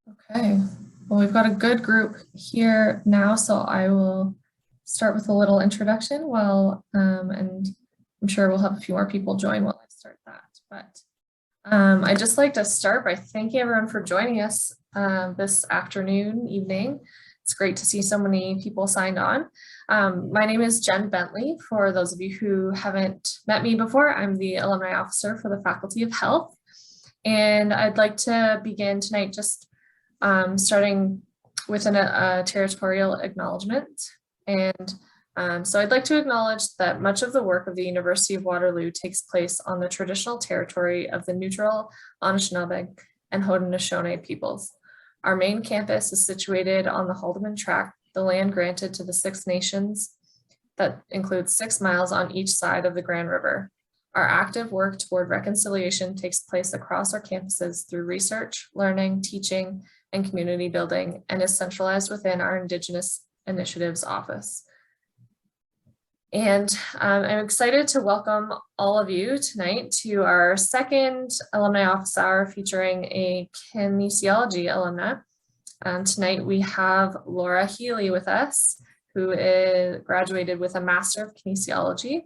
Okay, well, we've got a good group here now, so I will start with a little introduction and I'm sure we'll have a few more people join while I start that. But I'd just like to start by thanking everyone for joining us this afternoon, evening. It's great to see so many people signed on. My name is Jen Bentley. For those of you who haven't met me before, I'm the Alumni Officer for the Faculty of Health. And I'd like to begin tonight just starting with a territorial acknowledgement. And so I'd like to acknowledge that much of the work of the University of Waterloo takes place on the traditional territory of the Neutral, Anishinaabe, and Haudenosaunee peoples. Our main campus is situated on the Haldeman Tract, the land granted to the Six Nations that includes 6 miles on each side of the Grand River. Our active work toward reconciliation takes place across our campuses through research, learning, teaching, and community building, and is centralized within our Indigenous Initiatives Office. And I'm excited to welcome all of you tonight to our second Alumni Office Hour featuring a kinesiology alumna. Tonight we have Laura Healy with us, who is graduated with a Master of Kinesiology.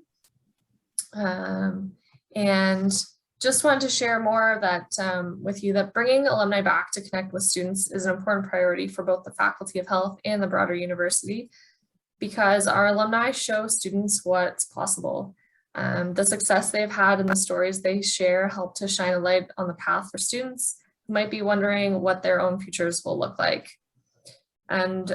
And just wanted to share more that with you that bringing alumni back to connect with students is an important priority for both the Faculty of Health and the broader university, because our alumni show students what's possible. The success they've had and the stories they share help to shine a light on the path for students who might be wondering what their own futures will look like. And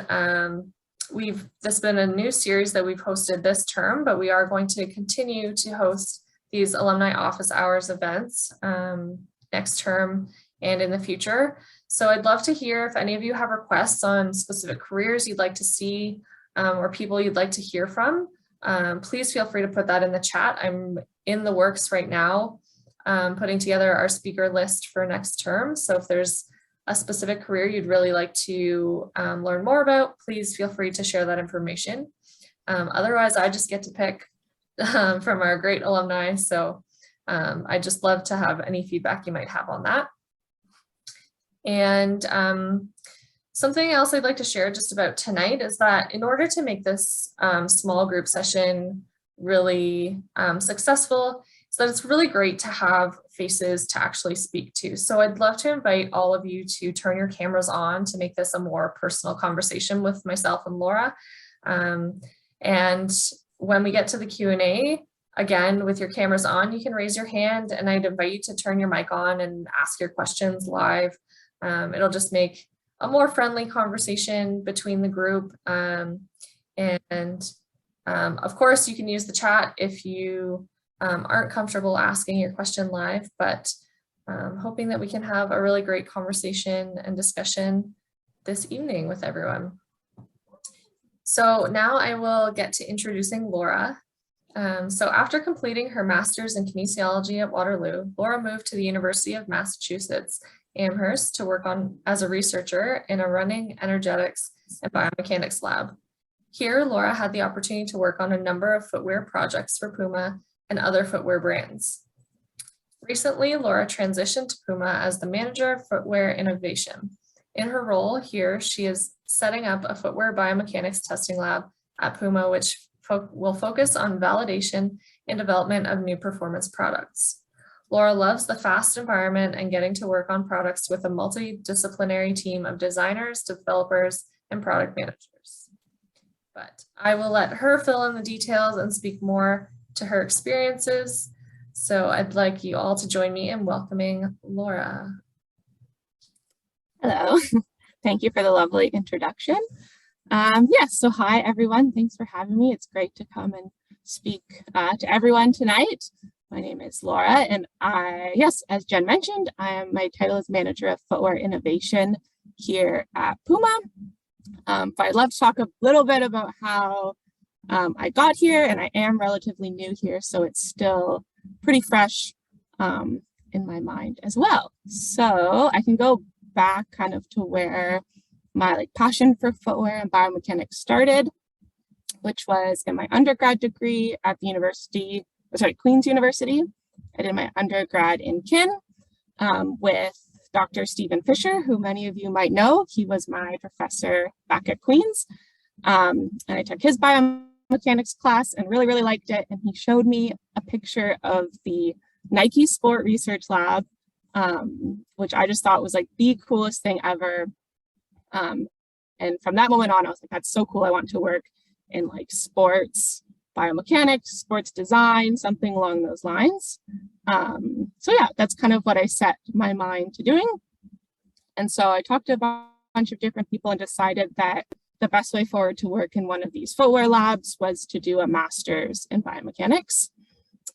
this has been a new series that we've hosted this term, but we are going to continue to host these alumni office hours events next term and in the future. So I'd love to hear if any of you have requests on specific careers you'd like to see or people you'd like to hear from. Please feel free to put that in the chat. I'm in the works right now, putting together our speaker list for next term. So if there's a specific career you'd really like to learn more about, please feel free to share that information. Otherwise, I just get to pick from our great alumni. So I just love to have any feedback you might have on that. And something else I'd like to share just about tonight is that in order to make this small group session really successful, is that it's really great to have faces to actually speak to. So I'd love to invite all of you to turn your cameras on to make this a more personal conversation with myself and Laura. And when we get to the Q&A, again, with your cameras on, you can raise your hand and I'd invite you to turn your mic on and ask your questions live. It'll just make a more friendly conversation between the group. Of course, you can use the chat if you aren't comfortable asking your question live, but hoping that we can have a really great conversation and discussion this evening with everyone. So now I will get to introducing Laura. So after completing her master's in kinesiology at Waterloo, Laura moved to the University of Massachusetts, Amherst, to work as a researcher in a running energetics and biomechanics lab. Here, Laura had the opportunity to work on a number of footwear projects for Puma and other footwear brands. Recently, Laura transitioned to Puma as the manager of footwear innovation. In her role here, she is setting up a footwear biomechanics testing lab at Puma, which will focus on validation and development of new performance products. Laura loves the fast environment and getting to work on products with a multidisciplinary team of designers, developers, and product managers. But I will let her fill in the details and speak more to her experiences. So I'd like you all to join me in welcoming Laura. Hello, thank you for the lovely introduction. Yes, so hi everyone, thanks for having me. It's great to come and speak to everyone tonight. My name is Laura and yes, as Jen mentioned, my title is Manager of Footwear Innovation here at Puma. But I'd love to talk a little bit about how I got here, and I am relatively new here, so it's still pretty fresh in my mind as well. So I can go back kind of to where my passion for footwear and biomechanics started, which was in my undergrad degree at the Queen's University. I did my undergrad in kin with Dr. Stephen Fisher, who many of you might know. He was my professor back at Queen's. And I took his biomechanics class and really, really liked it. And he showed me a picture of the Nike Sport Research Lab, which I just thought was like the coolest thing ever. And from that moment on, I was like, that's so cool. I want to work in like sports biomechanics, sports design, something along those lines. So yeah, that's kind of what I set my mind to doing. And so I talked to a bunch of different people and decided that the best way forward to work in one of these footwear labs was to do a master's in biomechanics.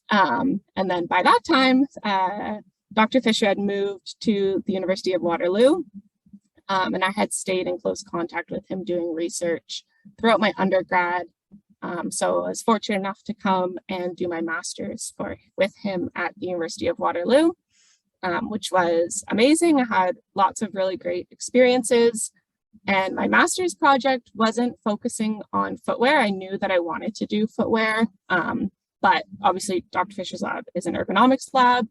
And then by that time, Dr. Fisher had moved to the University of Waterloo, and I had stayed in close contact with him doing research throughout my undergrad. So I was fortunate enough to come and do my master's with him at the University of Waterloo, which was amazing. I had lots of really great experiences, and my master's project wasn't focusing on footwear. I knew that I wanted to do footwear, but obviously Dr. Fisher's lab is an ergonomics lab,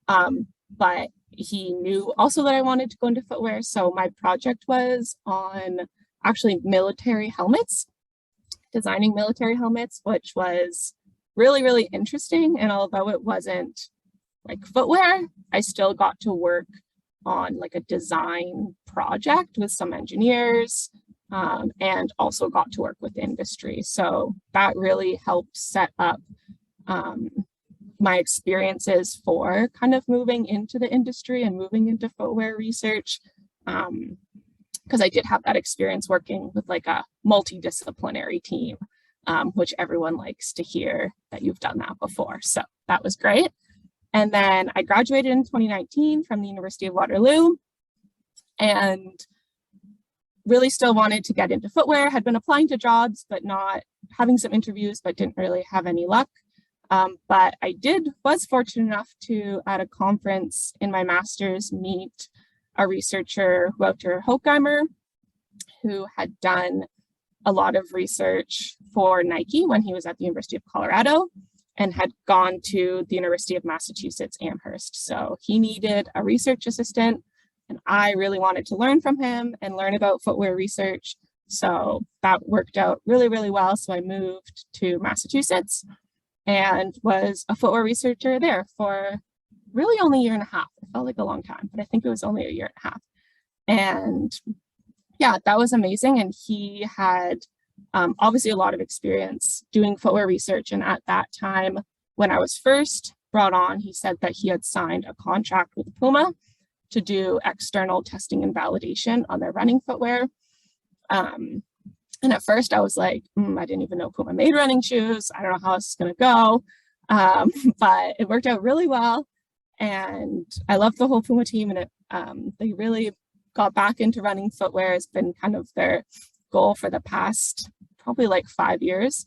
but he knew also that I wanted to go into footwear. So my project was on actually military helmets, designing military helmets, which was really, really interesting. And although it wasn't like footwear, I still got to work on like a design project with some engineers, and also got to work with industry. So that really helped set up my experiences for kind of moving into the industry and moving into footwear research. Because I did have that experience working with like a multidisciplinary team, which everyone likes to hear that you've done that before. So that was great. And then I graduated in 2019 from the University of Waterloo and really still wanted to get into footwear, had been applying to jobs, but not having some interviews, but didn't really have any luck. But I was fortunate enough to, at a conference in my master's, meet a researcher, Wouter Hochheimer, who had done a lot of research for Nike when he was at the University of Colorado and had gone to the University of Massachusetts Amherst. So he needed a research assistant, and I really wanted to learn from him and learn about footwear research. So that worked out really, really well. So I moved to Massachusetts and was a footwear researcher there for really only a year and a half. It felt like a long time, but I think it was only a year and a half. And yeah, that was amazing. And he had obviously a lot of experience doing footwear research. And at that time, when I was first brought on, he said that he had signed a contract with Puma to do external testing and validation on their running footwear. And at first I was like, I didn't even know Puma made running shoes. I don't know how this is going to go. But it worked out really well. And I love the whole Puma team, and they really got back into running footwear. Has been kind of their goal for the past probably like 5 years.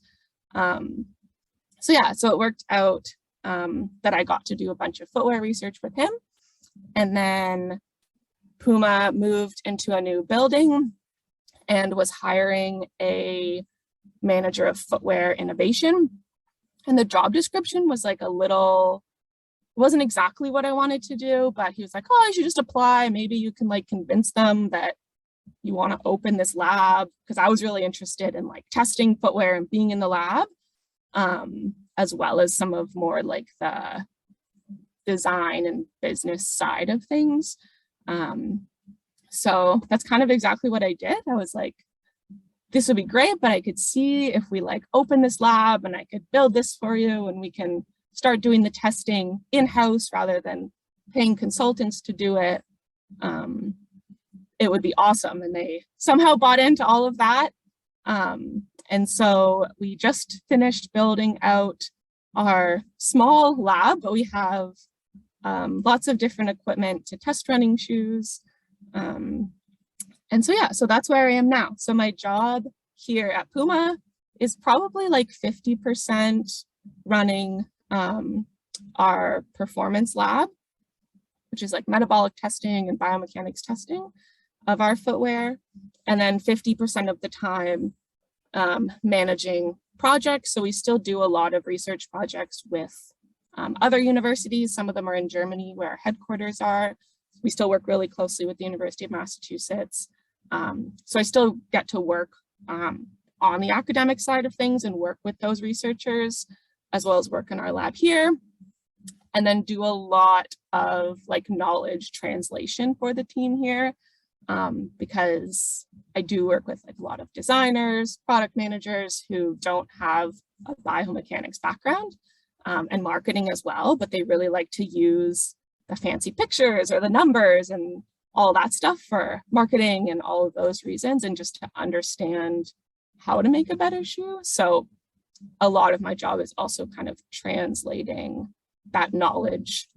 So it worked out that I got to do a bunch of footwear research with him. And then Puma moved into a new building and was hiring a manager of footwear innovation. And the job description was like wasn't exactly what I wanted to do, but he was like, oh, I should just apply. Maybe you can like convince them that you want to open this lab. Because I was really interested in like testing footwear and being in the lab, as well as some of more like the design and business side of things. So that's kind of exactly what I did. I was like, this would be great, but I could see if we like open this lab and I could build this for you and we can start doing the testing in-house rather than paying consultants to do it, it would be awesome. And they somehow bought into all of that. And so we just finished building out our small lab, but we have lots of different equipment to test running shoes. And so that's where I am now. So my job here at Puma is probably like 50% running our performance lab, which is like metabolic testing and biomechanics testing of our footwear. And then 50% of the time managing projects. So we still do a lot of research projects with other universities. Some of them are in Germany where our headquarters are. we still work really closely with the University of Massachusetts. So I still get to work on the academic side of things and work with those researchers, as well as work in our lab here, and then do a lot of like knowledge translation for the team here, because I do work with like a lot of designers, product managers who don't have a biomechanics background, and marketing as well, but they really like to use the fancy pictures or the numbers and all that stuff for marketing and all of those reasons, and just to understand how to make a better shoe. So a lot of my job is also kind of translating that knowledge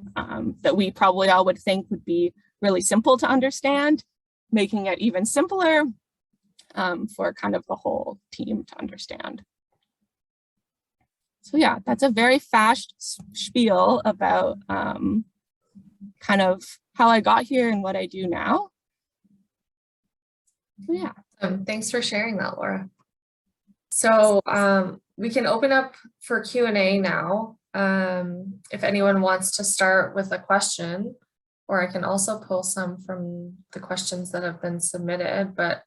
that we probably all would think would be really simple to understand, making it even simpler for kind of the whole team to understand. So yeah, that's a very fast spiel about kind of how I got here and what I do now. So yeah. Thanks for sharing that, Laura. So we can open up for Q&A now. If anyone wants to start with a question, or I can also pull some from the questions that have been submitted, but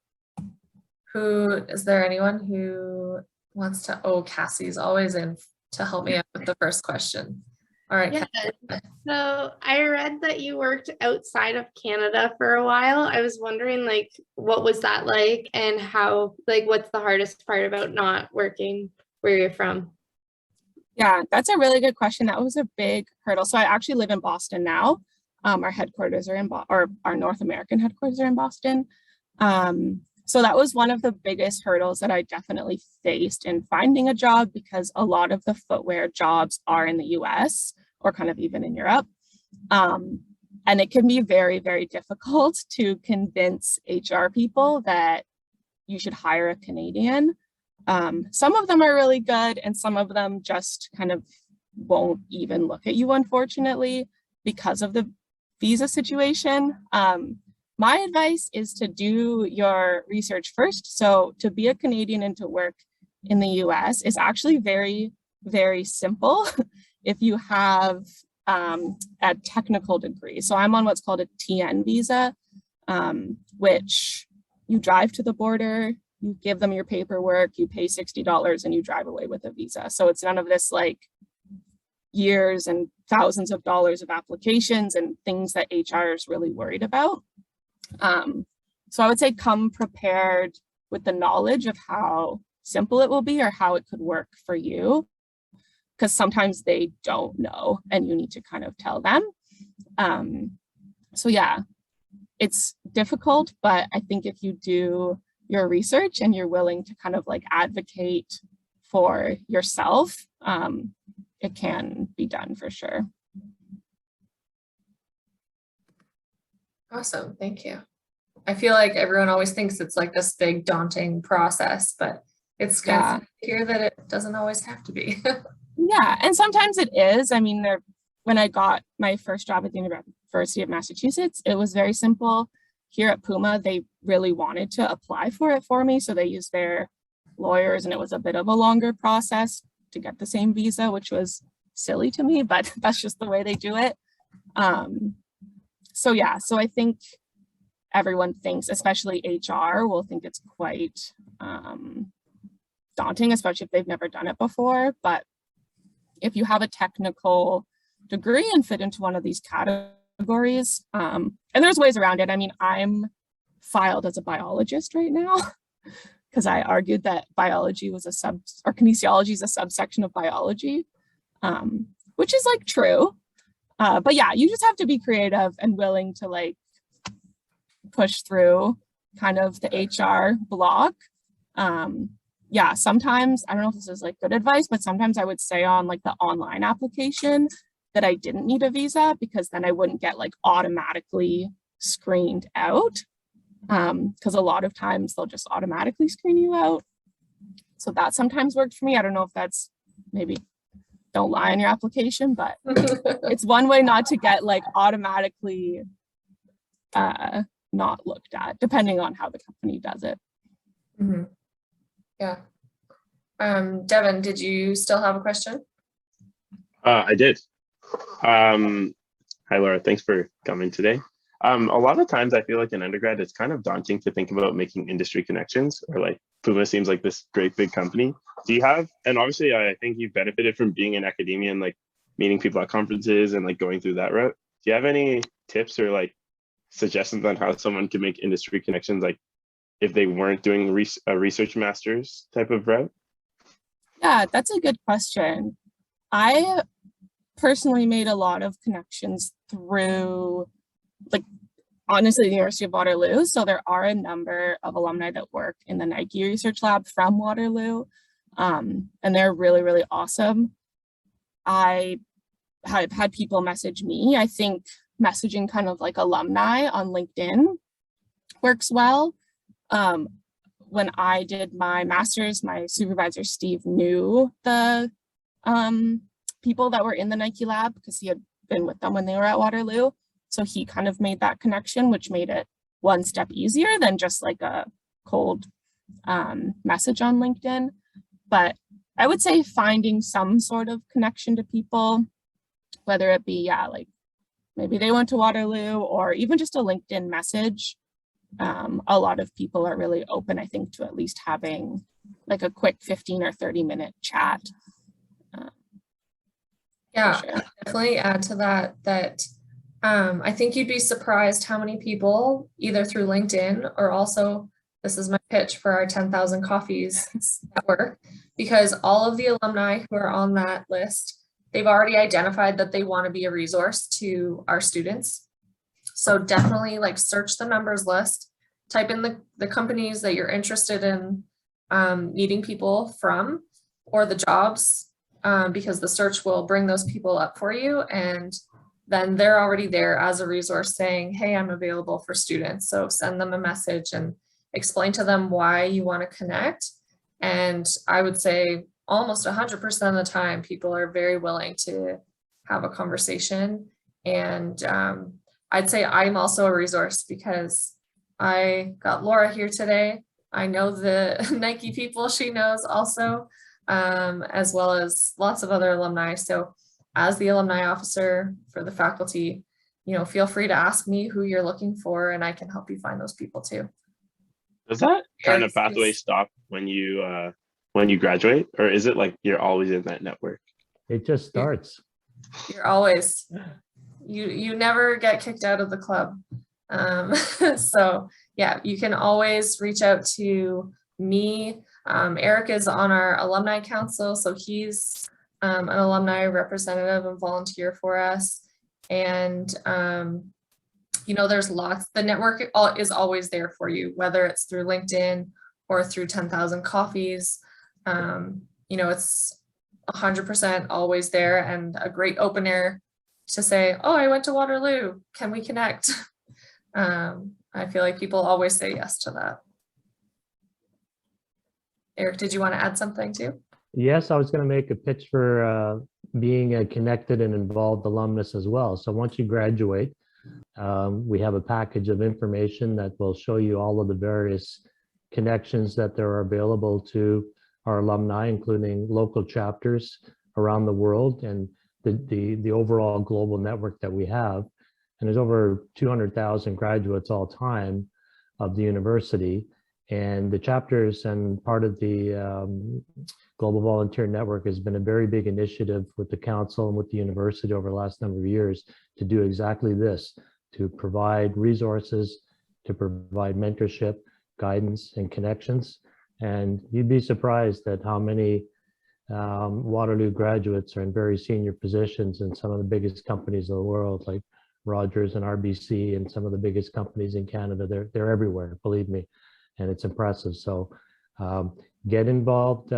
is there anyone who wants to, oh, Cassie's always in to help me out with the first question. All right. Yeah. Cassie. So I read that you worked outside of Canada for a while. I was wondering, like, what was that like, and how, like, what's the hardest part about not working where you're from? Yeah, that's a really good question. That was a big hurdle. So I actually live in Boston now. Our headquarters are in our North American headquarters are in Boston. So that was one of the biggest hurdles that I definitely faced in finding a job, because a lot of the footwear jobs are in the US or kind of even in Europe. And it can be very, very difficult to convince HR people that you should hire a Canadian. Some of them are really good, and some of them just kind of won't even look at you, unfortunately, because of the visa situation. My advice is to do your research first. So to be a Canadian and to work in the US is actually very, very simple if you have a technical degree. So I'm on what's called a TN visa, which you drive to the border, you give them your paperwork, you pay $60 and you drive away with a visa. So it's none of this like years and thousands of dollars of applications and things that HR is really worried about. So I would say come prepared with the knowledge of how simple it will be or how it could work for you, because sometimes they don't know and you need to kind of tell them. So yeah, it's difficult, but I think if you do your research and you're willing to kind of like advocate for yourself, it can be done for sure. Awesome, thank you. I feel like everyone always thinks it's like this big daunting process, but it's good to hear that it doesn't always have to be. Yeah, and sometimes it is. I mean, when I got my first job at the University of Massachusetts, it was very simple. Here at Puma, they really wanted to apply for it for me, so they used their lawyers, and it was a bit of a longer process to get the same visa, which was silly to me, but that's just the way they do it. So yeah, so I think everyone thinks, especially HR, will think it's quite daunting, especially if they've never done it before. But if you have a technical degree and fit into one of these categories, and there's ways around it. I mean, I'm filed as a biologist right now because I argued that biology was or kinesiology is a subsection of biology, which is like true. But yeah, you just have to be creative and willing to like push through kind of the HR block. Yeah, sometimes, I don't know if this is like good advice, but sometimes I would say on like the online application that I didn't need a visa, because then I wouldn't get like automatically screened out. Because a lot of times they'll just automatically screen you out. So that sometimes worked for me. I don't know if that's, maybe don't lie on your application, but it's one way not to get like automatically not looked at, depending on how the company does it. Mm-hmm. Yeah. Devin, did you still have a question? I did. Hi, Laura. Thanks for coming today. A lot of times I feel like in undergrad, it's kind of daunting to think about making industry connections, or like Puma seems like this great big company. Do you have, and obviously I think you've benefited from being in academia and like meeting people at conferences and like going through that route. Do you have any tips or like suggestions on how someone can make industry connections, like if they weren't doing a research master's type of route? Yeah, that's a good question. I personally made a lot of connections through, like, honestly, the University of Waterloo. So there are a number of alumni that work in the Nike Research Lab from Waterloo, and they're really, really awesome. I have had people message me. I think messaging kind of like alumni on LinkedIn works well. When I did my master's, my supervisor, Steve, knew the people that were in the Nike lab because he had been with them when they were at Waterloo. So he kind of made that connection, which made it one step easier than just like a cold message on LinkedIn. But I would say finding some sort of connection to people, whether it be, yeah, like maybe they went to Waterloo or even just a LinkedIn message. A lot of people are really open, I think, to at least having like a quick 15 or 30-minute chat. Yeah, Sure. definitely add to that, I think you'd be surprised how many people, either through LinkedIn or also, this is my pitch for our 10,000 Coffees network, because all of the alumni who are on that list, they've already identified that they want to be a resource to our students. So definitely like search the members list, type in the companies that you're interested in needing people from, or the jobs, because the search will bring those people up for you. And then they're already there as a resource saying, hey, I'm available for students. So send them a message and explain to them why you want to connect. And I would say almost 100% of the time, people are very willing to have a conversation. And I'd say I'm also a resource because I got Laura here today. I know the Nike people she knows also, as well as lots of other alumni. So as the alumni officer for the faculty, you know, feel free to ask me who you're looking for and I can help you find those people too. Does that kind of pathway stop when you graduate, or is it like you're always in that network? It just starts. You're always, you never get kicked out of the club. So yeah, you can always reach out to me. Eric is on our alumni council, so he's an alumni representative and volunteer for us. And you know, there's lots, the network is always there for you, whether it's through LinkedIn or through 10,000 Coffees. You know, it's 100% always there, and a great opener to say, oh, I went to Waterloo, can we connect? I feel like people always say yes to that. Eric, did you want to add something too? Yes, I was going to make a pitch for being a connected and involved alumnus as well. So once you graduate, we have a package of information that will show you all of the various connections that there are available to our alumni, including local chapters around the world and the overall global network that we have. And there's over 200,000 graduates all time of the university. And the chapters and part of the Global Volunteer Network has been a very big initiative with the council and with the university over the last number of years to do exactly this, to provide resources, to provide mentorship, guidance, and connections. And you'd be surprised at how many Waterloo graduates are in very senior positions in some of the biggest companies of the world, like Rogers and RBC and some of the biggest companies in Canada. They're everywhere, believe me, and it's impressive. So get involved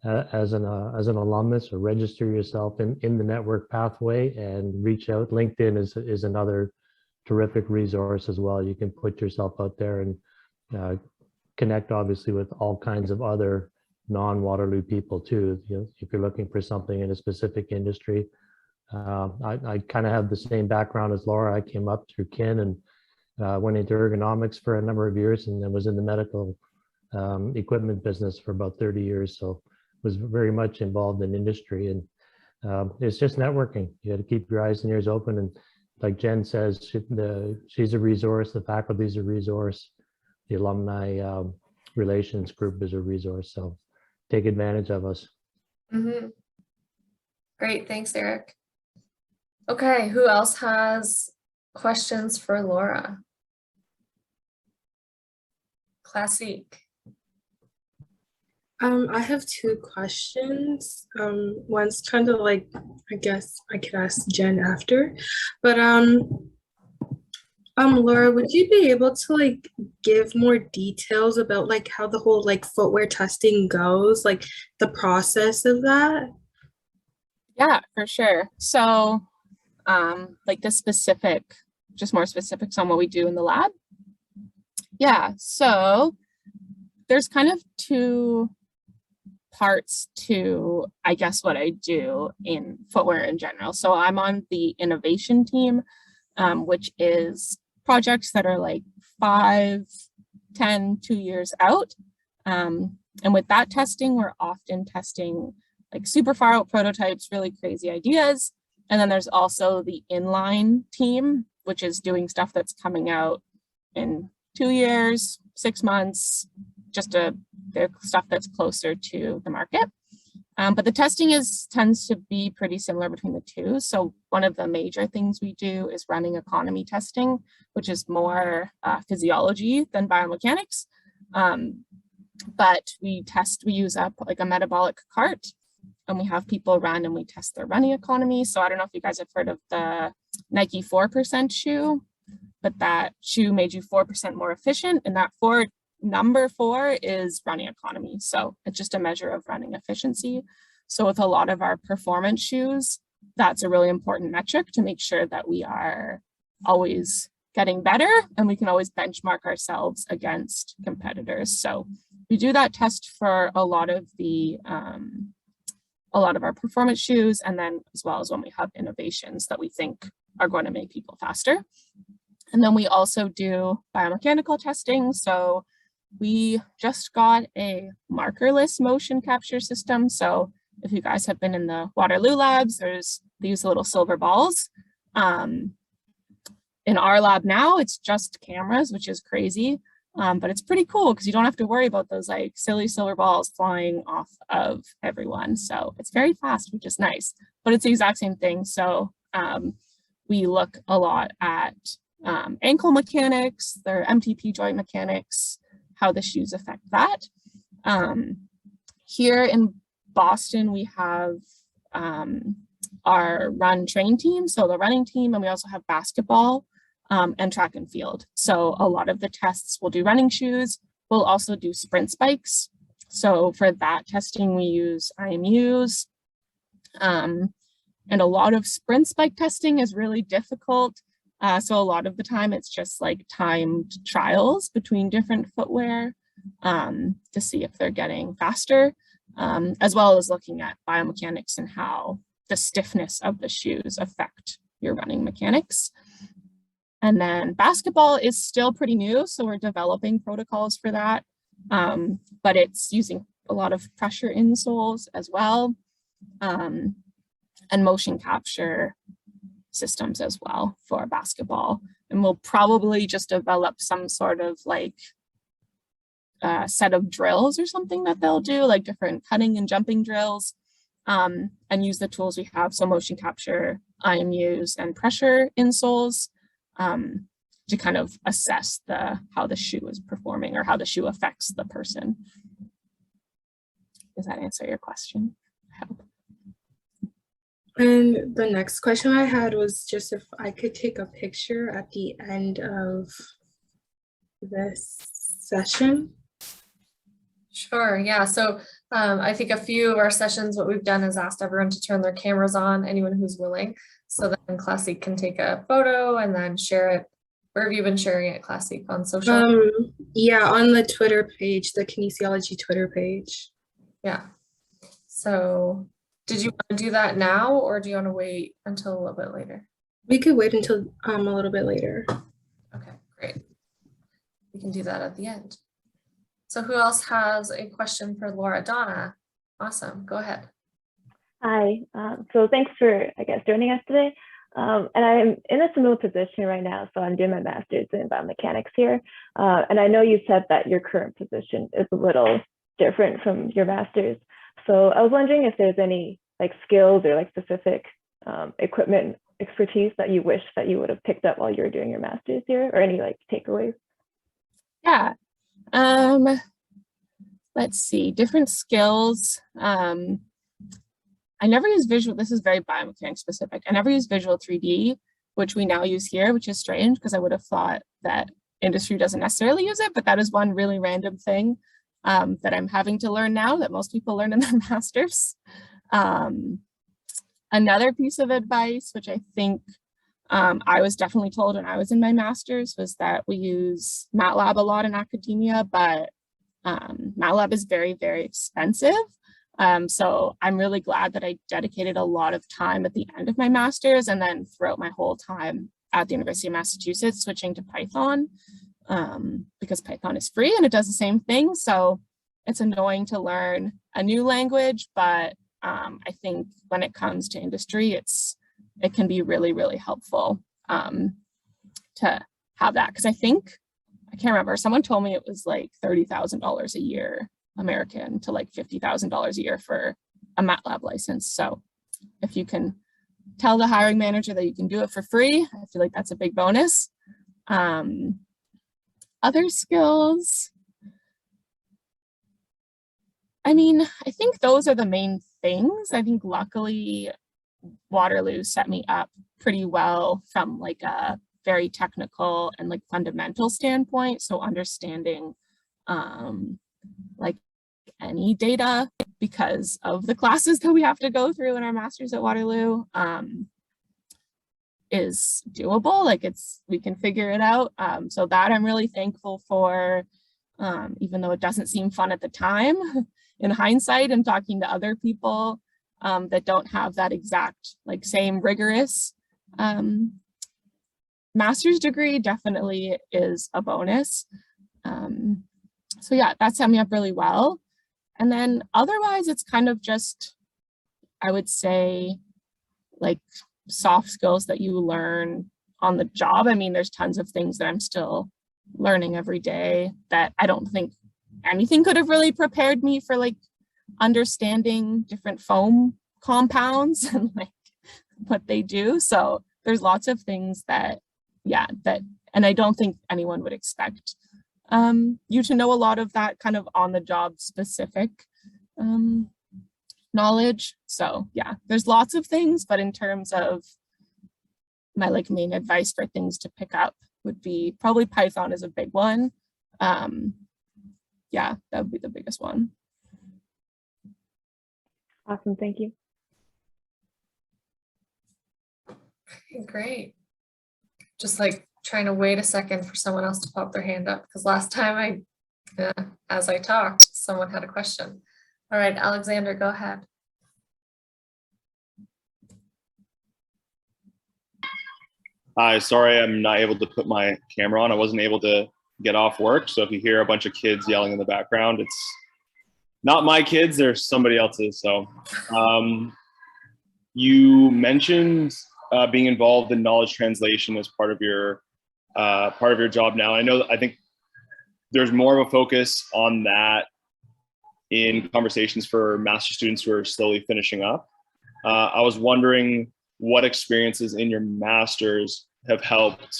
as an alumnus, or register yourself in the network pathway and reach out. LinkedIn is another terrific resource as well. You can put yourself out there and connect obviously with all kinds of other non-Waterloo people too. You know, if you're looking for something in a specific industry. I kind of have the same background as Laura. I came up through Kin and went into ergonomics for a number of years, and then was in the medical equipment business for about 30 years. So was very much involved in industry, and it's just networking. You got to keep your eyes and ears open and like Jen says, she's a resource, the faculty's a resource, the alumni relations group is a resource. So take advantage of us. Mhm. Great, thanks, Eric. Okay, who else has questions for Laura? Classique. I have two questions. One's kind of like, I guess I could ask Jen after, but Laura, would you be able to like give more details about like how the whole like footwear testing goes, like the process of that? Yeah, for sure. So, like the specific, just more specifics on what we do in the lab. Yeah, so there's kind of two parts to, I guess, what I do in footwear in general. So I'm on the innovation team, which is projects that are like 5, 10, 2 years out. And with that testing, we're often testing like super far out prototypes, really crazy ideas. And then there's also the inline team, which is doing stuff that's coming out in 2 years, 6 months, just the stuff that's closer to the market. But the testing tends to be pretty similar between the two. So one of the major things we do is running economy testing, which is more physiology than biomechanics. But we use up like a metabolic cart, and we have people run and we test their running economy. So I don't know if you guys have heard of the Nike 4% shoe, but that shoe made you 4% more efficient, and that number 4 is running economy. So it's just a measure of running efficiency. So with a lot of our performance shoes, that's a really important metric to make sure that we are always getting better and we can always benchmark ourselves against competitors. So we do that test for a lot of our performance shoes, and then as well as when we have innovations that we think are going to make people faster. And then we also do biomechanical testing. So we just got a markerless motion capture system. So if you guys have been in the Waterloo labs, they use little silver balls. In our lab now, it's just cameras, which is crazy. But it's pretty cool because you don't have to worry about those like silly silver balls flying off of everyone. So it's very fast, which is nice, but it's the exact same thing. So we look a lot at ankle mechanics, their MTP joint mechanics, how the shoes affect that. Here in Boston, we have our run train team, so the running team, and we also have basketball and track and field. So a lot of the tests will do running shoes. We'll also do sprint spikes. So for that testing, we use IMUs. And a lot of sprint spike testing is really difficult. So a lot of the time it's just like timed trials between different footwear to see if they're getting faster, as well as looking at biomechanics and how the stiffness of the shoes affect your running mechanics. And then basketball is still pretty new, so we're developing protocols for that, but it's using a lot of pressure insoles as well, and motion capture systems as well for basketball. And we'll probably just develop some sort of like set of drills or something that they'll do, like different cutting and jumping drills, and use the tools we have, so motion capture, IMUs, and pressure insoles, to kind of assess how the shoe is performing or how the shoe affects the person. Does that answer your question? I hope. And the next question I had was just if I could take a picture at the end of this session. Sure, yeah. So I think a few of our sessions, what we've done is asked everyone to turn their cameras on, anyone who's willing, so then Classique can take a photo and then share it. Where have you been sharing it, Classique, on social? Yeah, on the Twitter page, the kinesiology Twitter page. Yeah. So did you want to do that now, or do you want to wait until a little bit later? We could wait until a little bit later. Okay, great. We can do that at the end. So who else has a question for Laura? Donna, awesome, go ahead. Hi, so thanks for, I guess, joining us today. And I'm in a similar position right now. So I'm doing my master's in biomechanics here. And I know you said that your current position is a little different from your master's. So I was wondering if there's any like skills or like specific equipment expertise that you wish that you would have picked up while you were doing your master's here, or any like takeaways? Yeah. Let's see, different skills. I never use visual, this is very biomechanics specific. I never use visual 3D, which we now use here, which is strange because I would have thought that industry doesn't necessarily use it, but that is one really random thing that I'm having to learn now that most people learn in their masters. Another piece of advice, which I think I was definitely told when I was in my master's, was that we use MATLAB a lot in academia, but MATLAB is very, very expensive. So I'm really glad that I dedicated a lot of time at the end of my master's and then throughout my whole time at the University of Massachusetts switching to Python, because Python is free and it does the same thing. So it's annoying to learn a new language, but I think when it comes to industry, it can be really, really helpful to have that. Because I can't remember, someone told me it was like $30,000 a year American to like $50,000 a year for a MATLAB license. So if you can tell the hiring manager that you can do it for free, I feel like that's a big bonus. Other skills, I mean, I think those are the main things. I think luckily Waterloo set me up pretty well from like a very technical and like fundamental standpoint. So understanding like any data because of the classes that we have to go through in our masters at Waterloo is doable. Like we can figure it out. So that I'm really thankful for, even though it doesn't seem fun at the time in hindsight and talking to other people that don't have that exact like same rigorous master's degree definitely is a bonus. So yeah, that set me up really well. And then otherwise it's kind of just, I would say, like soft skills that you learn on the job. I mean, there's tons of things that I'm still learning every day that I don't think anything could have really prepared me for like understanding different foam compounds and like what they do. So there's lots of things that, yeah, and I don't think anyone would expect you to know a lot of that kind of on the job specific knowledge. So yeah, there's lots of things, but in terms of my like main advice for things to pick up would be probably Python is a big one. Yeah, that would be the biggest one. Awesome, thank you. Great. Just like trying to wait a second for someone else to pop their hand up because last time as I talked, someone had a question. All right, Alexander, go ahead. Hi, sorry I'm not able to put my camera on. I wasn't able to get off work. So if you hear a bunch of kids yelling in the background, it's not my kids, they're somebody else's. So you mentioned being involved in knowledge translation as part of your job now. I think there's more of a focus on that in conversations for master students who are slowly finishing up. I was wondering what experiences in your masters have helped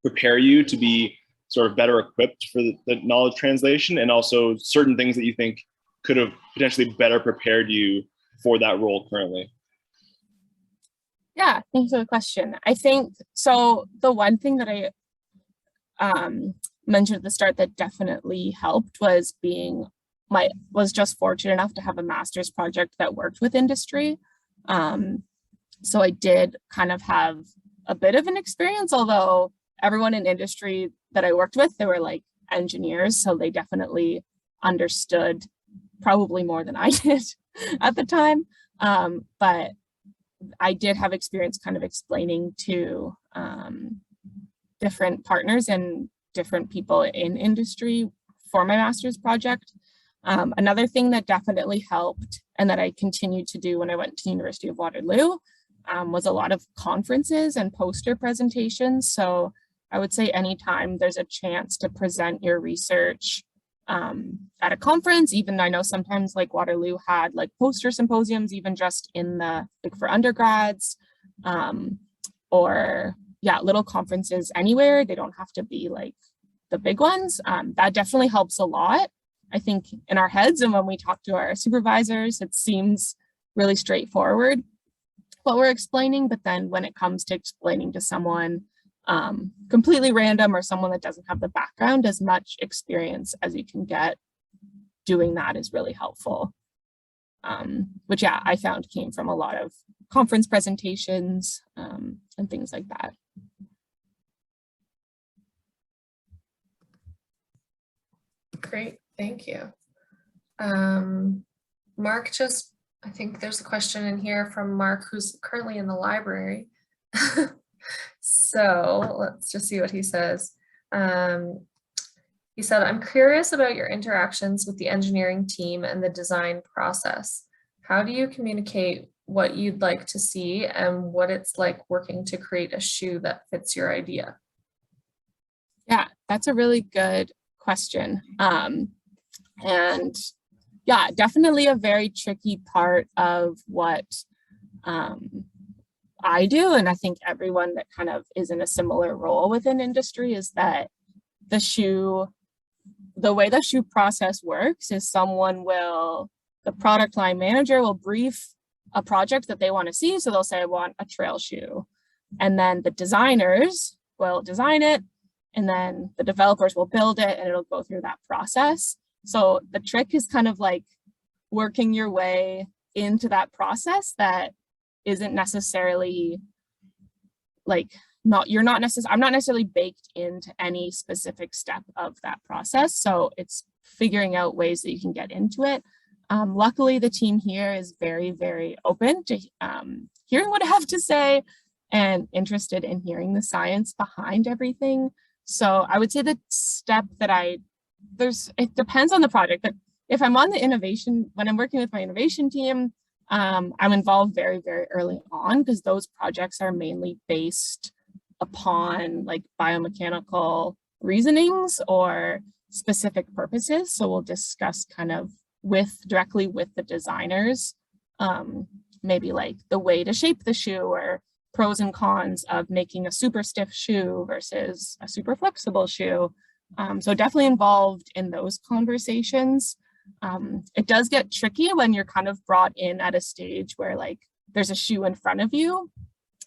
prepare you to be sort of better equipped for the knowledge translation, and also certain things that you think could have potentially better prepared you for that role currently. Yeah, thanks for the question. I think, so the one thing that I mentioned at the start that definitely helped was was just fortunate enough to have a master's project that worked with industry. So I did kind of have a bit of an experience, although everyone in industry that I worked with, they were like engineers. So they definitely understood probably more than I did at the time. But I did have experience kind of explaining to different partners and different people in industry for my master's project. Another thing that definitely helped and that I continued to do when I went to the University of Waterloo was a lot of conferences and poster presentations. So I would say anytime there's a chance to present your research at a conference, even I know sometimes like Waterloo had like poster symposiums, even just in the, like for undergrads, or yeah, little conferences anywhere. They don't have to be like the big ones. That definitely helps a lot. I think in our heads and when we talk to our supervisors, it seems really straightforward what we're explaining, but then when it comes to explaining to someone completely random or someone that doesn't have the background, as much experience as you can get doing that is really helpful. Which yeah, I found came from a lot of conference presentations and things like that. Great, thank you. Mark just, I think there's a question in here from Mark, who's currently in the library. So let's just see what he says. He said, I'm curious about your interactions with the engineering team and the design process. How do you communicate what you'd like to see and what it's like working to create a shoe that fits your idea? Yeah, that's a really good question. And yeah, definitely a very tricky part of what I do. And I think everyone that kind of is in a similar role within industry is that the way the shoe process works is the product line manager will brief a project that they want to see. So they'll say, I want a trail shoe. And then the designers will design it. And then the developers will build it and it'll go through that process. So the trick is kind of like working your way into that process that isn't necessarily like, I'm not necessarily baked into any specific step of that process. So it's figuring out ways that you can get into it. Luckily, the team here is very, very open to hearing what I have to say and interested in hearing the science behind everything. So I would say the step that it depends on the project, but if I'm on the innovation, when I'm working with my innovation team, I'm involved very, very early on because those projects are mainly based upon like biomechanical reasonings or specific purposes. So we'll discuss kind of directly with the designers, maybe like the way to shape the shoe or pros and cons of making a super stiff shoe versus a super flexible shoe. So definitely involved in those conversations. It does get tricky when you're kind of brought in at a stage where like there's a shoe in front of you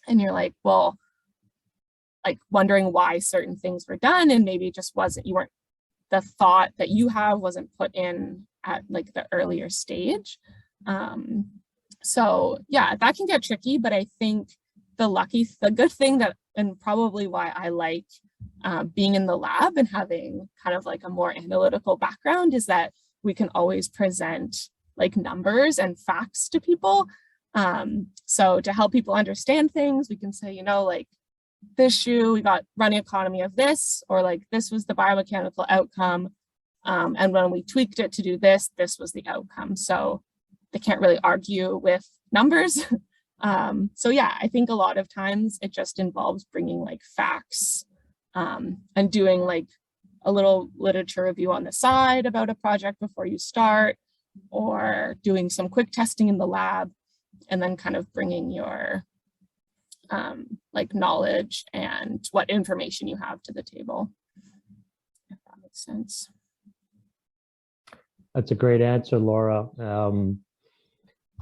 and you're like, well, like wondering why certain things were done and maybe it just the thought that you have wasn't put in at like the earlier stage. So yeah, that can get tricky, but I think the good thing that, and probably why I like being in the lab and having kind of like a more analytical background is that we can always present like numbers and facts to people. So to help people understand things, we can say, like this shoe, we got running economy of this, or like this was the biomechanical outcome. And when we tweaked it to do this, this was the outcome. So they can't really argue with numbers. So yeah, I think a lot of times it just involves bringing like facts and doing like a little literature review on the side about a project before you start, or doing some quick testing in the lab, and then kind of bringing your like knowledge and what information you have to the table, if that makes sense. That's a great answer, Laura.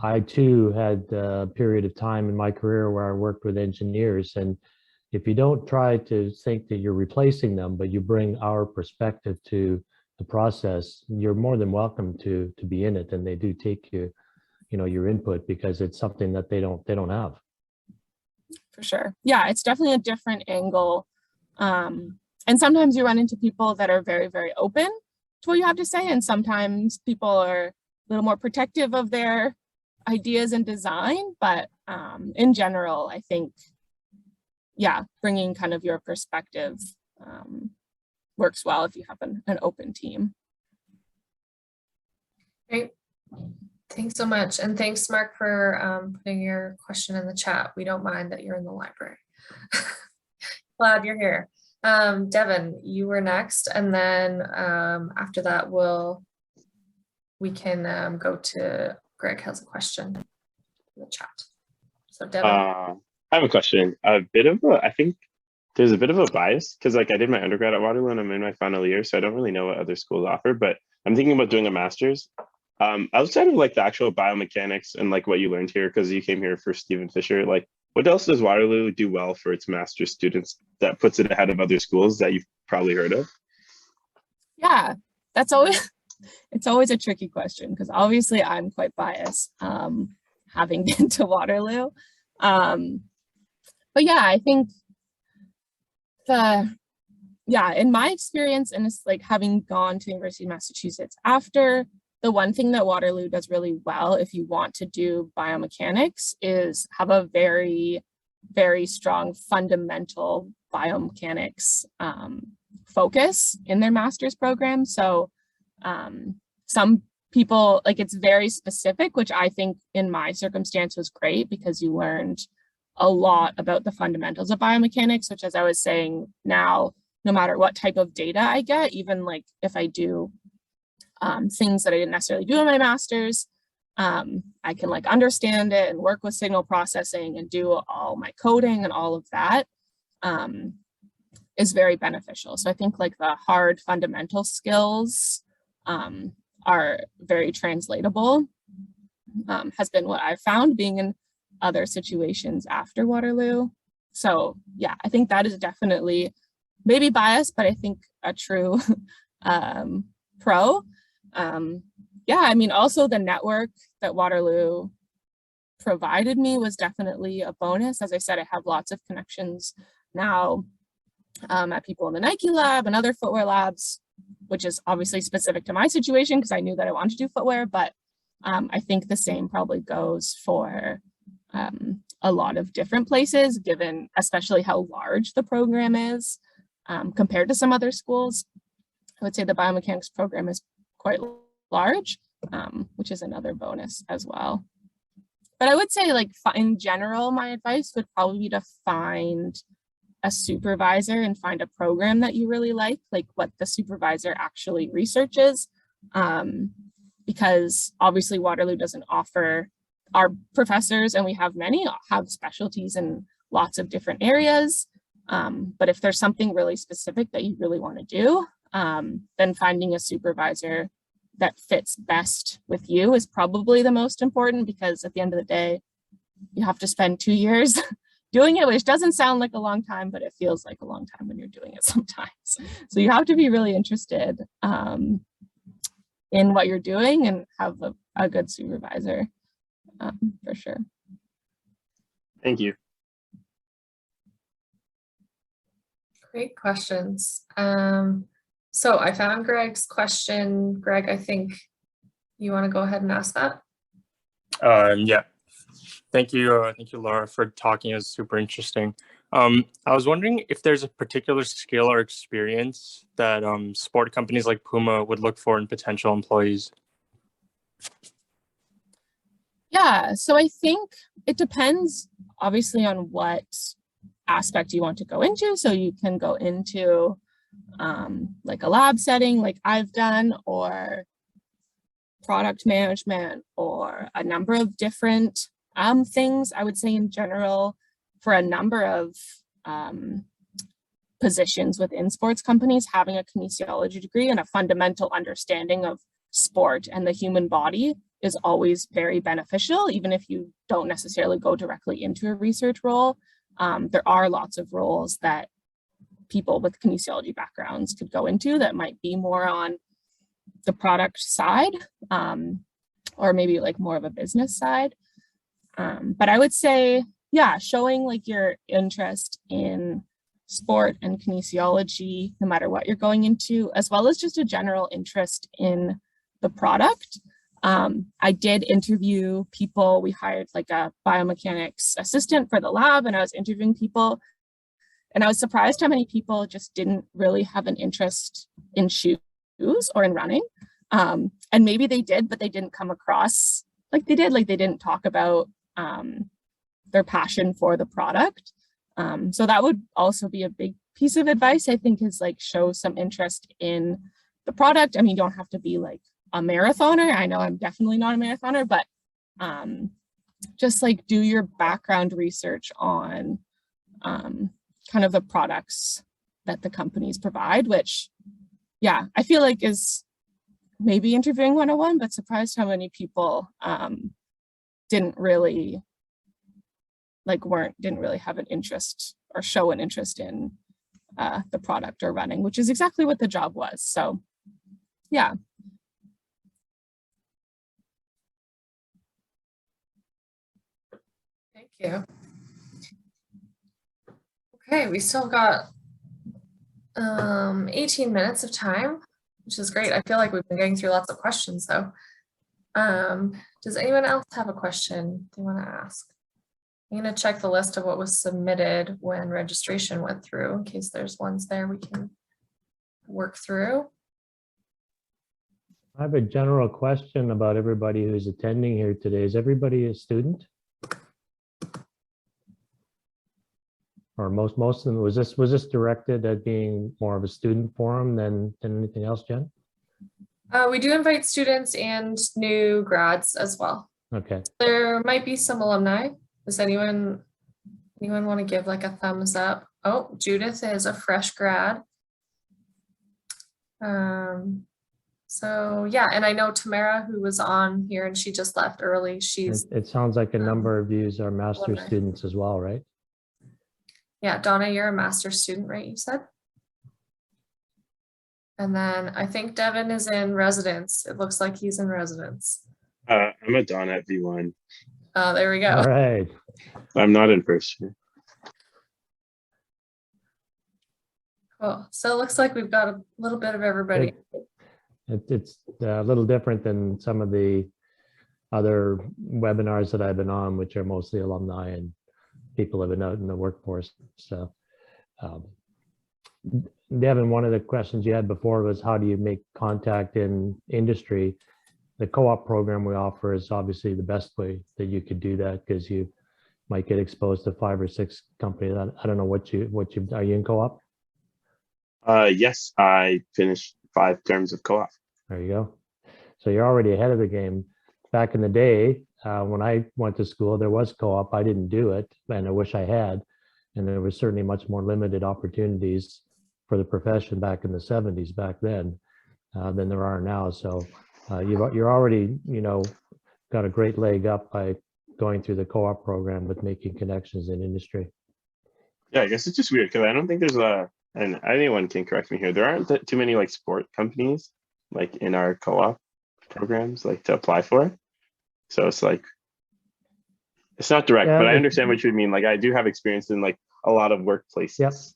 I too had a period of time in my career where I worked with engineers, and if you don't try to think that you're replacing them, but you bring our perspective to the process, you're more than welcome to be in it, and they do take your input because it's something that they don't have. For sure. Yeah, it's definitely a different angle. And sometimes you run into people that are very, very open to what you have to say. And sometimes people are a little more protective of their ideas and design. But in general, I think, yeah, bringing kind of your perspective works well if you have an open team. Great. Thanks so much. And thanks, Mark, for putting your question in the chat. We don't mind that you're in the library. Glad you're here. Devin, you were next. And then after that, we can go to Greg has a question in the chat. So Devin. I have a question. I think there's a bit of a bias because like I did my undergrad at Waterloo and I'm in my final year, so I don't really know what other schools offer, but I'm thinking about doing a master's. Outside of like the actual biomechanics and like what you learned here, because you came here for Stephen Fisher, like what else does Waterloo do well for its master's students that puts it ahead of other schools that you've probably heard of? Yeah, that's always, it's always a tricky question because obviously I'm quite biased having been to Waterloo. But yeah, I think in my experience, and it's like having gone to the University of Massachusetts after, the one thing that Waterloo does really well if you want to do biomechanics is have a very, very strong fundamental biomechanics focus in their master's program. So some people, like it's very specific, which I think in my circumstance was great because you learned a lot about the fundamentals of biomechanics, which as I was saying now, no matter what type of data I get, even like if I do things that I didn't necessarily do in my master's, I can like understand it and work with signal processing and do all my coding and all of that is very beneficial. So I think like the hard fundamental skills are very translatable, has been what I've found being in other situations after Waterloo. So yeah, I think that is definitely maybe biased, but I think a true pro. Yeah, I mean, also the network that Waterloo provided me was definitely a bonus. As I said, I have lots of connections now at people in the Nike lab and other footwear labs, which is obviously specific to my situation because I knew that I wanted to do footwear, but I think the same probably goes for a lot of different places, given especially how large the program is compared to some other schools. I would say the biomechanics program is quite large, which is another bonus as well. But I would say like in general, my advice would probably be to find a supervisor and find a program that you really like what the supervisor actually researches. Because obviously Waterloo doesn't offer, our professors, and we have many, have specialties in lots of different areas. But if there's something really specific that you really want to do, then finding a supervisor that fits best with you is probably the most important, because at the end of the day, you have to spend 2 years doing it, which doesn't sound like a long time, but it feels like a long time when you're doing it sometimes. So you have to be really interested in what you're doing and have a good supervisor for sure. Thank you. Great questions. So I found Greg's question. Greg, I think you want to go ahead and ask that. Yeah. Thank you, Laura, for talking. It was super interesting. I was wondering if there's a particular skill or experience that sport companies like Puma would look for in potential employees. Yeah, so I think it depends obviously on what aspect you want to go into. So you can go into like a lab setting like I've done, or product management, or a number of different things. I would say in general, for a number of positions within sports companies, having a kinesiology degree and a fundamental understanding of sport and the human body is always very beneficial, even if you don't necessarily go directly into a research role. There are lots of roles that people with kinesiology backgrounds could go into that might be more on the product side, or maybe like more of a business side. But I would say, yeah, showing like your interest in sport and kinesiology, no matter what you're going into, as well as just a general interest in the product. I did interview people. We hired like a biomechanics assistant for the lab, and I was interviewing people, and I was surprised how many people just didn't really have an interest in shoes or in running. And maybe they did, but they didn't come across like they did. Like they didn't talk about their passion for the product. So that would also be a big piece of advice, I think, is like show some interest in the product. I mean, you don't have to be like a marathoner. I know I'm definitely not a marathoner, but just like do your background research on kind of the products that the companies provide, which, yeah, I feel like is maybe interviewing 101, but surprised how many people didn't really have an interest or show an interest in the product or running, which is exactly what the job was. So yeah. Thank you. Okay, we still got 18 minutes of time, which is great. I feel like we've been getting through lots of questions though. Does anyone else have a question they want to ask? I'm going to check the list of what was submitted when registration went through in case there's ones there we can work through. I have a general question about everybody who's attending here today. Is everybody a student? Or most of them, was this directed at being more of a student forum than anything else, Jen? We do invite students and new grads as well. Okay. There might be some alumni. Does anyone want to give like a thumbs up? Oh, Judith is a fresh grad. So yeah, and I know Tamara, who was on here and she just left early. It sounds like a number of you are master's alumni. students as well, right? Yeah, Donna, you're a master's student, right? You said? And then I think Devin is in residence. It looks like he's in residence. I'm a Don at V1. Oh, there we go. All right. I'm not in first year. Cool. So it looks like we've got a little bit of everybody. It's a little different than some of the other webinars that I've been on, which are mostly alumni and people have been out in the workforce. So, Devin, one of the questions you had before was how do you make contact in industry? The co-op program we offer is obviously the best way that you could do that because you might get exposed to 5 or 6 companies. I don't know what you are you in co-op? Yes, I finished 5 terms of co-op. There you go. So you're already ahead of the game. Back in the day, when I went to school, there was co-op. I didn't do it, and I wish I had. And there was certainly much more limited opportunities for the profession back in the 70s back then than there are now. So you're already, got a great leg up by going through the co-op program with making connections in industry. Yeah, I guess it's just weird because I don't think there's and anyone can correct me here, there aren't too many like sport companies like in our co-op programs like to apply for. So it's like, it's not direct, Yeah, but I understand what you mean. Like I do have experience in like a lot of workplaces.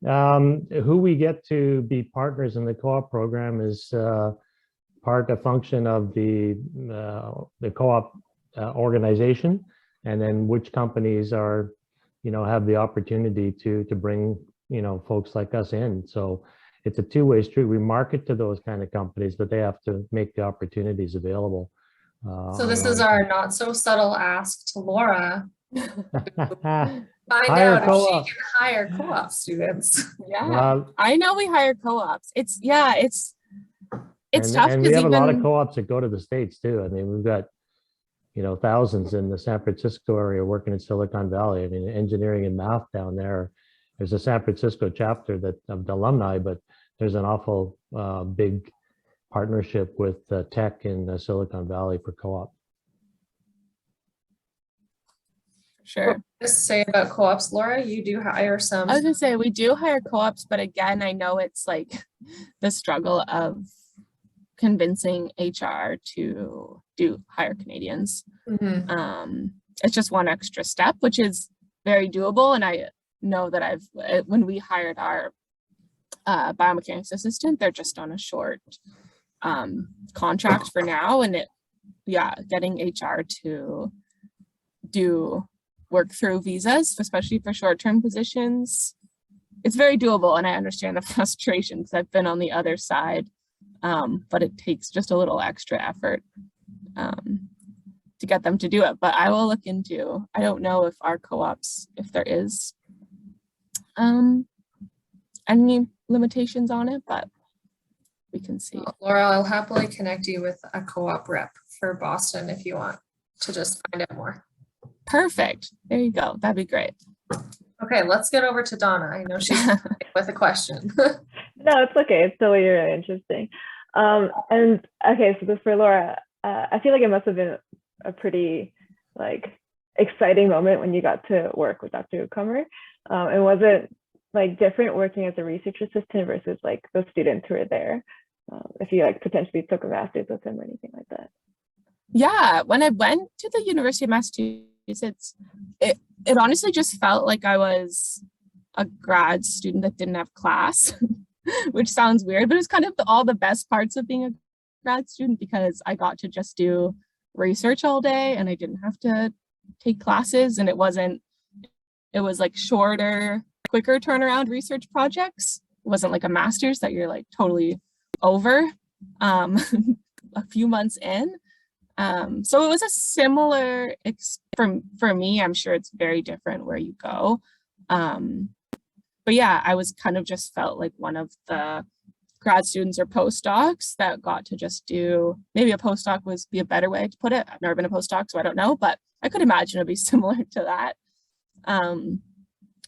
Yep. Who we get to be partners in the co-op program is a function of the co-op organization, and then which companies are, have the opportunity to bring, folks like us in. So it's a two-way street. We market to those kind of companies, but they have to make the opportunities available. So this is our not so subtle ask to Laura. Find Hire out if co-op. she can hire co-op students. Yeah, I know we hire co-ops. It's tough. And we have a lot of co-ops that go to the States too. I mean, we've got, thousands in the San Francisco area working in Silicon Valley. I mean, engineering and math down there. There's a San Francisco chapter of the alumni, but there's an awful big partnership with tech in Silicon Valley for co-op. Sure. Just say about co-ops, Laura, you do hire some. I was gonna say we do hire co-ops, but again, I know it's like the struggle of convincing HR to hire Canadians. Mhm. It's just one extra step, which is very doable. And I know that when we hired our biomechanics assistant, they're just on a short contract for now. And getting HR to work through visas, especially for short-term positions, it's very doable. And I understand the frustration because I've been on the other side, but it takes just a little extra effort. to get them to do it, but I will look into, I don't know if our co-ops, if there is any limitations on it, but we can see. Laura, I'll happily connect you with a co-op rep for Boston if you want to just find out more. Perfect. There you go. That'd be great. Okay, let's get over to Donna. I know she's with a question. No, it's okay. It's still really interesting. And okay, so this for Laura, I feel like it must have been a pretty like exciting moment when you got to work with Dr. Comer. And was it like different working as a research assistant versus like the students who were there? If you like potentially took a master's with him or anything like that. Yeah, when I went to the University of Massachusetts, it honestly just felt like I was a grad student that didn't have class, which sounds weird, but it's kind of all the best parts of being a grad student because I got to just do research all day and I didn't have to take classes, and it was like shorter, quicker turnaround research projects. It wasn't like a master's that you're like totally over a few months in. So it was a similar, for me, I'm sure it's very different where you go. But yeah, I was kind of just felt like one of the grad students or postdocs that got to just do, maybe a postdoc was be a better way to put it. I've never been a postdoc, so I don't know, but I could imagine it'd be similar to that.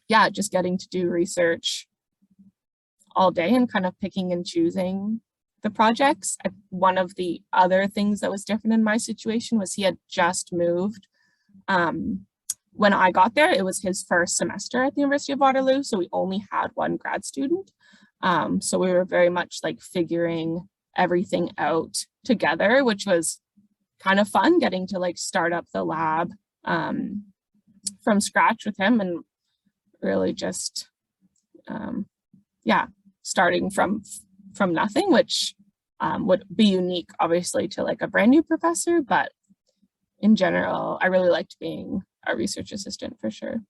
Yeah, just getting to do research all day and kind of picking and choosing the projects. One of the other things that was different in my situation was he had just moved. When I got there, it was his first semester at the University of Waterloo, so we only had one grad student. So we were very much like figuring everything out together, which was kind of fun, getting to like start up the lab from scratch with him and really just, yeah, starting from nothing, which would be unique, obviously, to like a brand new professor, but in general, I really liked being a research assistant for sure.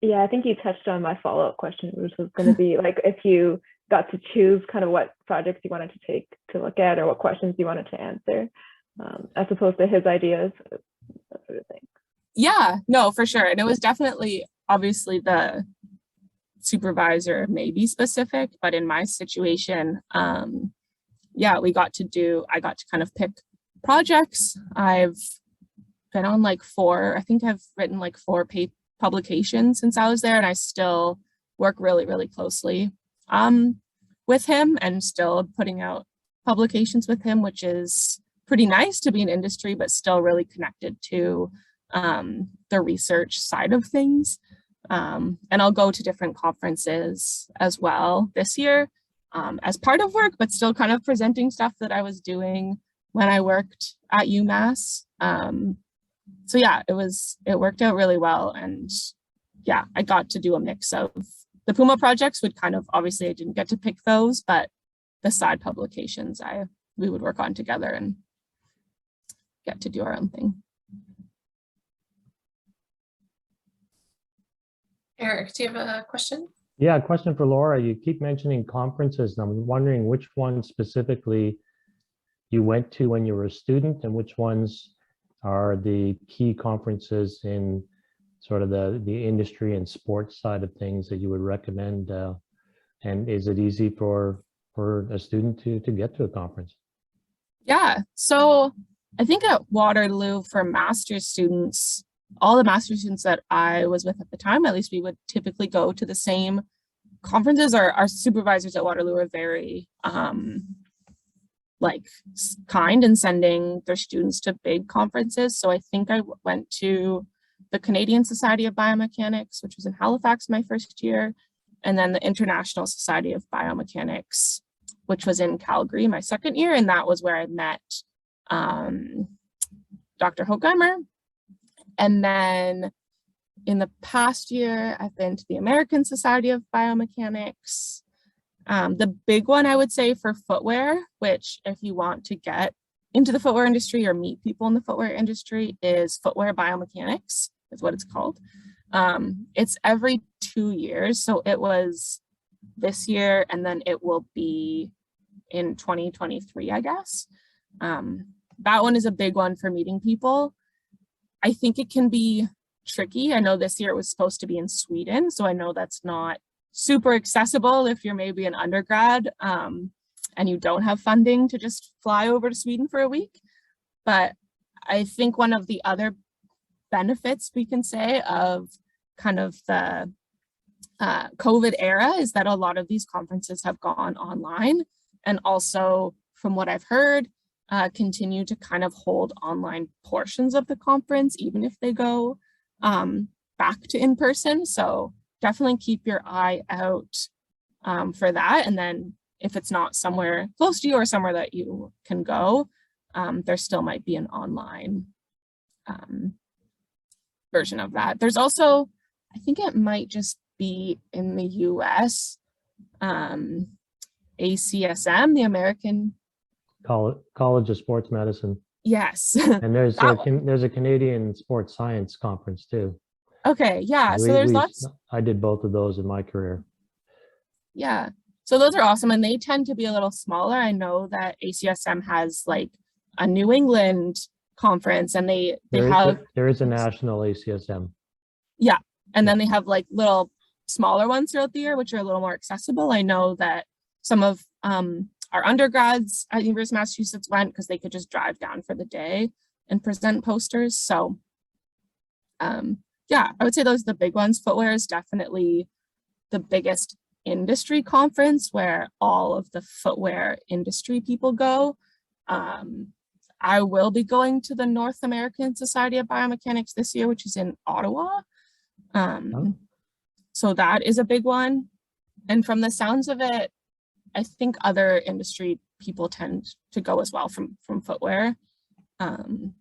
Yeah, I think you touched on my follow-up question, which was going to be like if you got to choose kind of what projects you wanted to take to look at or what questions you wanted to answer, as opposed to his ideas, that sort of thing. Yeah, no, for sure. And it was definitely, obviously, the supervisor may be specific, but in my situation, yeah, I got to kind of pick projects. I've been on like I think I've written like 4 publications since I was there, and I still work really, really closely with him and still putting out publications with him, which is pretty nice to be in industry, but still really connected to the research side of things. And I'll go to different conferences as well this year as part of work, but still kind of presenting stuff that I was doing when I worked at UMass. So yeah, it worked out really well. And yeah, I got to do a mix of the Puma projects would kind of, obviously I didn't get to pick those, but the side publications we would work on together and get to do our own thing. Eric, do you have a question? Yeah, a question for Laura. You keep mentioning conferences, and I'm wondering which ones specifically you went to when you were a student and which ones are the key conferences in sort of the industry and sports side of things that you would recommend. And is it easy for a student to get to a conference? Yeah, so I think at Waterloo for master's students, all the master's students that I was with at the time, at least we would typically go to the same conferences. Our supervisors at Waterloo are very like kind in sending their students to big conferences. So I think I went to the Canadian Society of Biomechanics, which was in Halifax my first year, and then the International Society of Biomechanics, which was in Calgary my second year. And that was where I met Dr. Hochheimer. And then in the past year, I've been to the American Society of Biomechanics. The big one I would say for footwear, which if you want to get into the footwear industry or meet people in the footwear industry, is Footwear Biomechanics, is what it's called. It's every 2 years. So it was this year, and then it will be in 2023, I guess. that one is a big one for meeting people. I think it can be tricky. I know this year it was supposed to be in Sweden, so I know that's not super accessible if you're maybe an undergrad and you don't have funding to just fly over to Sweden for a week. But I think one of the other benefits we can say of kind of the COVID era is that a lot of these conferences have gone online, and also from what I've heard, continue to kind of hold online portions of the conference, even if they go back to in person. So definitely keep your eye out for that. And then if it's not somewhere close to you or somewhere that you can go, there still might be an online version of that. There's also, I think it might just be in the US, ACSM, the American College of Sports Medicine. Yes. And there's a Canadian Sports Science Conference too. Okay, yeah. So there's lots. I did both of those in my career. Yeah. So those are awesome, and they tend to be a little smaller. I know that ACSM has like a New England conference, and there is a national ACSM. Yeah, and then they have like little smaller ones throughout the year, which are a little more accessible. I know that some of our undergrads at University of Massachusetts went because they could just drive down for the day and present posters. So yeah, I would say those are the big ones. Footwear is definitely the biggest industry conference where all of the footwear industry people go. I will be going to the North American Society of Biomechanics this year, which is in Ottawa. So that is a big one. And from the sounds of it, I think other industry people tend to go as well from footwear.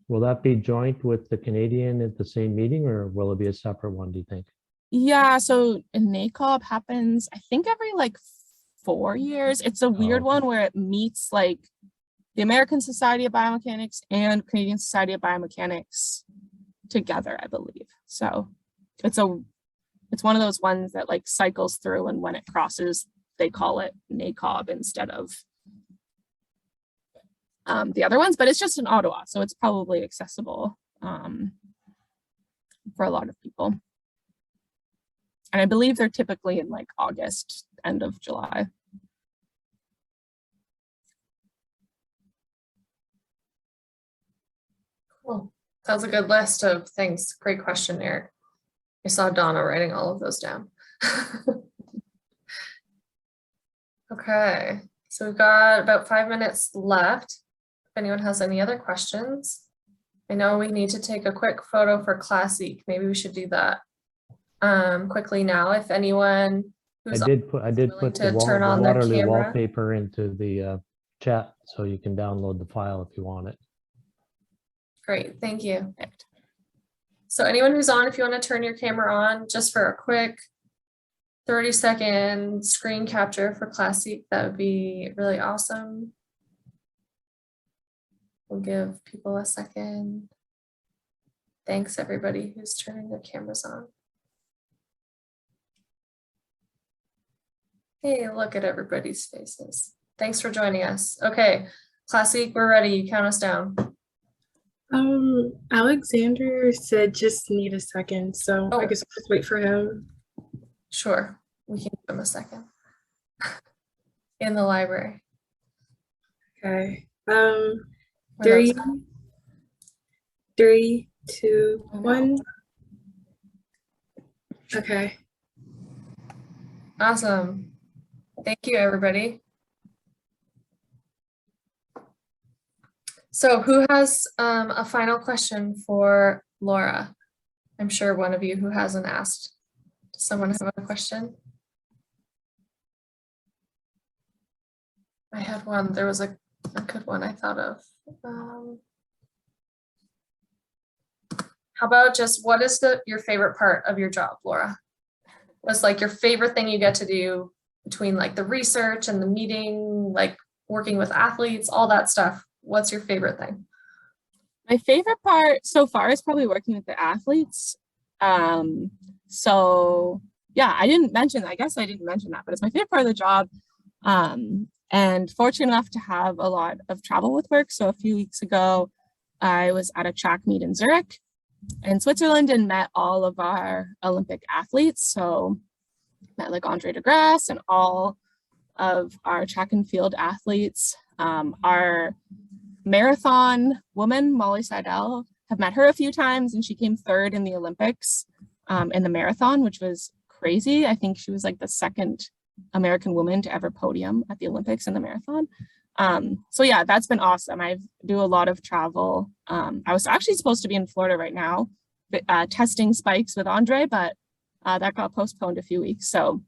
Will that be joint with the Canadian at the same meeting, or will it be a separate one, do you think? Yeah, so NACOB happens, I think every like 4 years. It's a weird one where it meets like the American Society of Biomechanics and Canadian Society of Biomechanics together, I believe. So it's one of those ones that like cycles through, and when it crosses, they call it NACOB instead of the other ones, but it's just in Ottawa, so it's probably accessible for a lot of people. And I believe they're typically in like August, end of July. Cool. That was a good list of things. Great question, Eric. I saw Donna writing all of those down. Okay, so we've got about 5 minutes left. If anyone has any other questions, I know we need to take a quick photo for Classic. Maybe we should do that quickly now. If anyone who's I did put the turn on their Waterloo camera. wallpaper into the chat, so you can download the file if you want it. Great, thank you. So anyone who's on, if you want to turn your camera on just for a quick 30-second screen capture for Classic, that would be really awesome. We'll give people a second. Thanks everybody who's turning their cameras on. Hey, look at everybody's faces. Thanks for joining us. Okay, Classic, we're ready. You count us down. Alexander said just need a second, so I guess I'll just wait for him. Sure, we can give him a second. In the library. Okay. 3, 2, 1. Okay. Awesome. Thank you, everybody. So who has a final question for Laura? I'm sure one of you who hasn't asked. Does someone have a question? I had one. There was a good one I thought of. How about just what is your favorite part of your job, Laura? What's like your favorite thing you get to do between like the research and the meeting, like working with athletes, all that stuff? What's your favorite thing? My favorite part so far is probably working with the athletes. So yeah, I guess I didn't mention that, but it's my favorite part of the job. And and fortunate enough to have a lot of travel with work. So a few weeks ago, I was at a track meet in Zurich in Switzerland and met all of our Olympic athletes. So met like Andre de Grasse and all of our track and field athletes. Our marathon woman, Molly Seidel, have met her a few times, and she came third in the Olympics in the marathon, which was crazy. I think she was like the second American woman to ever podium at the Olympics in the marathon. So yeah, that's been awesome. I do a lot of travel. I was actually supposed to be in Florida right now, testing spikes with Andre, but that got postponed a few weeks. So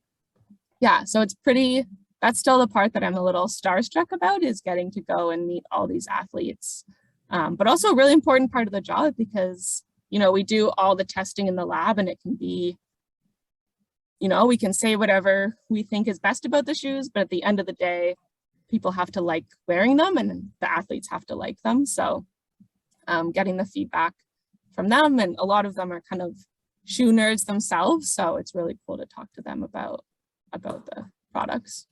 yeah, so it's pretty, that's still the part that I'm a little starstruck about, is getting to go and meet all these athletes. But also a really important part of the job, because, you know, we do all the testing in the lab, and it can be, you know, we can say whatever we think is best about the shoes, but at the end of the day, people have to like wearing them, and the athletes have to like them. So getting the feedback from them, and a lot of them are kind of shoe nerds themselves. So it's really cool to talk to them about the products.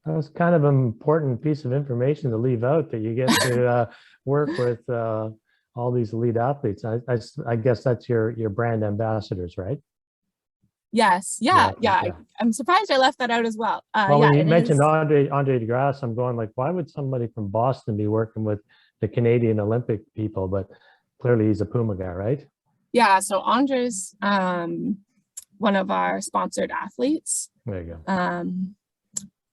That's kind of an important piece of information to leave out, that you get to work with all these elite athletes. I guess that's your brand ambassadors, right? Yes. Yeah. I'm surprised I left that out as well. Well, yeah, when you mentioned Andre de Grasse, I'm going like, why would somebody from Boston be working with the Canadian Olympic people? But clearly he's a Puma guy, right? Yeah. So Andre's one of our sponsored athletes. There you go.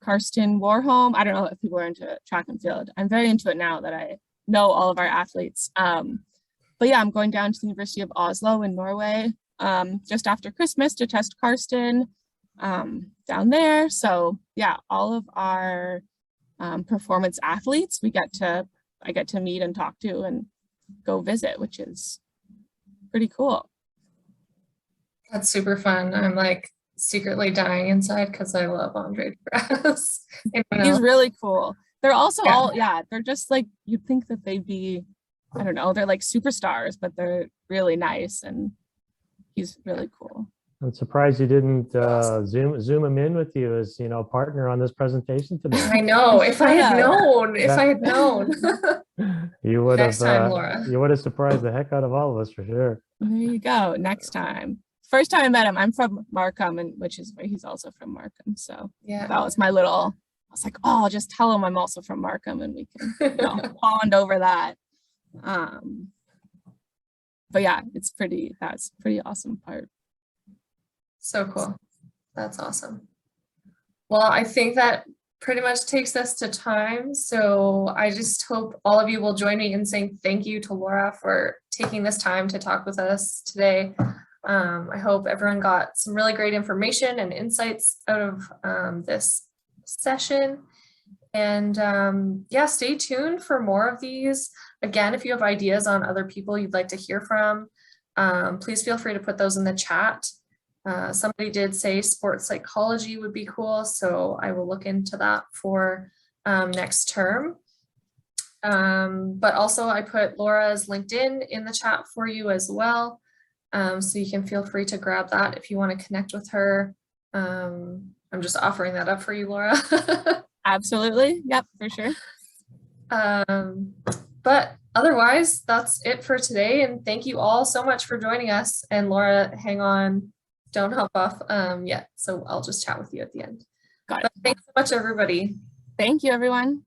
Karsten Warholm. I don't know if people are into track and field. I'm very into it now that I know all of our athletes. But yeah, I'm going down to the University of Oslo in Norway just after Christmas to test Karsten down there. So yeah, all of our performance athletes, I get to meet and talk to and go visit, which is pretty cool. That's super fun. I'm like secretly dying inside because I love Andre de Grasse. He's really cool. They're also all, they're just like, you'd think that they'd be, I don't know, they're like superstars, but they're really nice, and he's really cool. I'm surprised you didn't zoom him in with you as, you know, partner on this presentation today. I know. If I had known, you would Next time, have Laura. you would have surprised the heck out of all of us for sure. There you go. Next time. First time I met him, I'm from Markham, and which is where he's also from Markham. So Yeah. that was my little, I was like, oh, I'll just tell him I'm also from Markham, and we can, you know, bond over that. But yeah, that's pretty awesome part. So cool. That's awesome. Well, I think that pretty much takes us to time. So I just hope all of you will join me in saying thank you to Laura for taking this time to talk with us today. I hope everyone got some really great information and insights out of this session. And yeah, stay tuned for more of these. Again, if you have ideas on other people you'd like to hear from, please feel free to put those in the chat. Somebody did say sports psychology would be cool, so I will look into that for next term. But also I put Laura's LinkedIn in the chat for you as well. So you can feel free to grab that if you want to connect with her. I'm just offering that up for you, Laura. Absolutely. Yep, for sure. But otherwise, that's it for today. And thank you all so much for joining us. And Laura, hang on, don't hop off yet. So I'll just chat with you at the end. Got it. But thanks so much, everybody. Thank you, everyone.